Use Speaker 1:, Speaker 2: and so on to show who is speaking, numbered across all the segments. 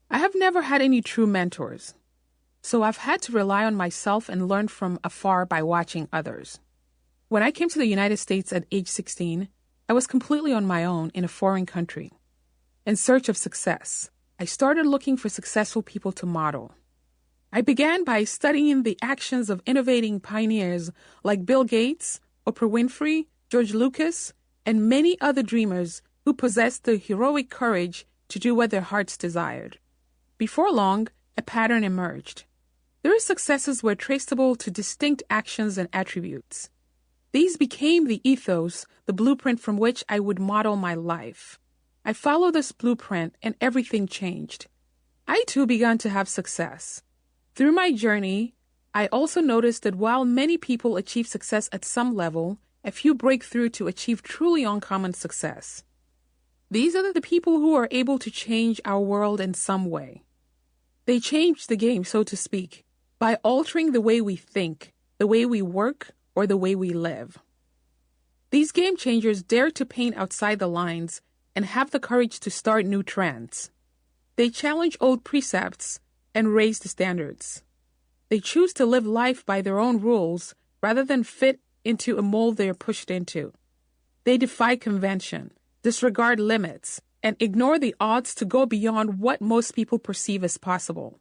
Speaker 1: I have never had any true mentors, so I've had to rely on myself and learn from afar by watching others. When I came to the United States at age 16, I was completely on my own in a foreign country. In search of success, I started looking for successful people to model. I began by studying the actions of innovating pioneers like Bill Gates, Oprah Winfrey, George Lucas, and many other dreamers who possessed the heroic courage to do what their hearts desired. Before long, a pattern emerged. Their successes were traceable to distinct actions and attributes. These became the ethos, the blueprint from which I would model my life. I followed this blueprint and everything changed. I too began to have success. Through my journey, I also noticed that while many people achieve success at some level, a few break through to achieve truly uncommon success. These are the people who are able to change our world in some way. They change the game, so to speak, by altering the way we think, the way we work, or the way we live. These game changers dare to paint outside the lines and have the courage to start new trends. They challenge old precepts and raise the standards. They choose to live life by their own rules rather than fit into a mold they are pushed into. They defy convention, disregard limits, and ignore the odds to go beyond what most people perceive as possible.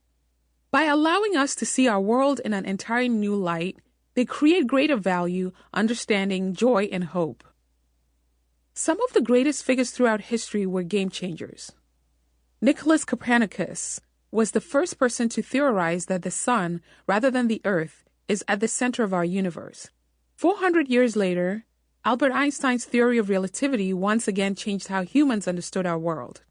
Speaker 1: By allowing us to see our world in an entirely new light, they create greater value, understanding, joy, and hope. Some of the greatest figures throughout history were game changers. Nicholas Copernicus was the first person to theorize that the sun, rather than the earth, is at the center of our universe. 400 years later, Albert Einstein's theory of relativity once again changed how humans understood our world.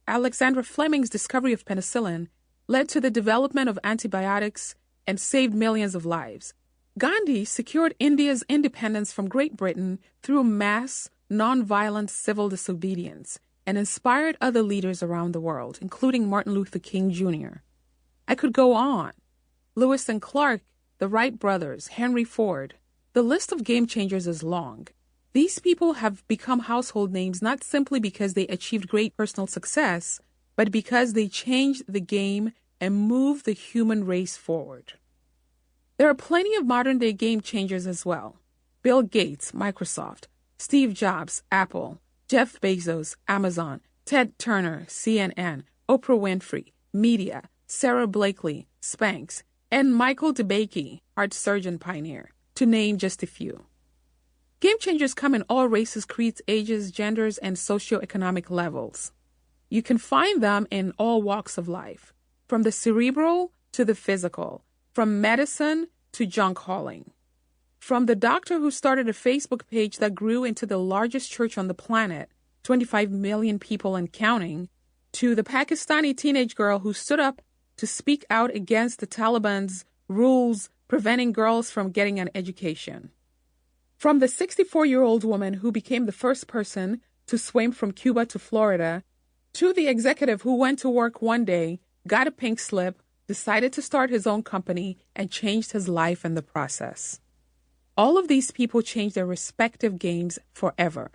Speaker 1: Alexander Fleming's discovery of penicillin led to the development of antibiotics and saved millions of lives. Gandhi secured India's independence from Great Britain through mass, non-violent civil disobedience and inspired other leaders around the world, including Martin Luther King Jr. I could go on. Lewis and Clark, the Wright brothers, Henry Ford. The list of game changers is long. These people have become household names not simply because they achieved great personal success, but because they changed the game and moved the human race forward. There are plenty of modern-day game changers as well. Bill Gates, Microsoft, Steve Jobs, Apple, Jeff Bezos, Amazon, Ted Turner, CNN, Oprah Winfrey, media, Sarah Blakely, Spanx, and Michael DeBakey, heart surgeon pioneer, to name just a few. Game changers come in all races, creeds, ages, genders, and socioeconomic levels. You can find them in all walks of life, from the cerebral to the physical, from medicine to junk hauling. From the doctor who started a Facebook page that grew into the largest church on the planet, 25 million people and counting, to the Pakistani teenage girl who stood up to speak out against the Taliban's rules preventing girls from getting an education. From the 64-year-old woman who became the first person to swim from Cuba to Florida, to the executive who went to work one day, got a pink slip, decided to start his own company, and changed his life in the process. All of these people changed their respective games forever.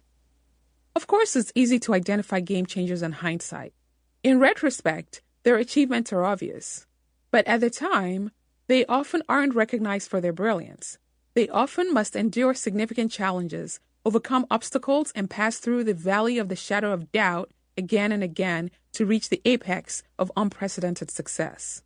Speaker 1: Of course, it's easy to identify game changers in hindsight. In retrospect, their achievements are obvious. But at the time, they often aren't recognized for their brilliance. They often must endure significant challenges, overcome obstacles, and pass through the valley of the shadow of doubt again and again to reach the apex of unprecedented success.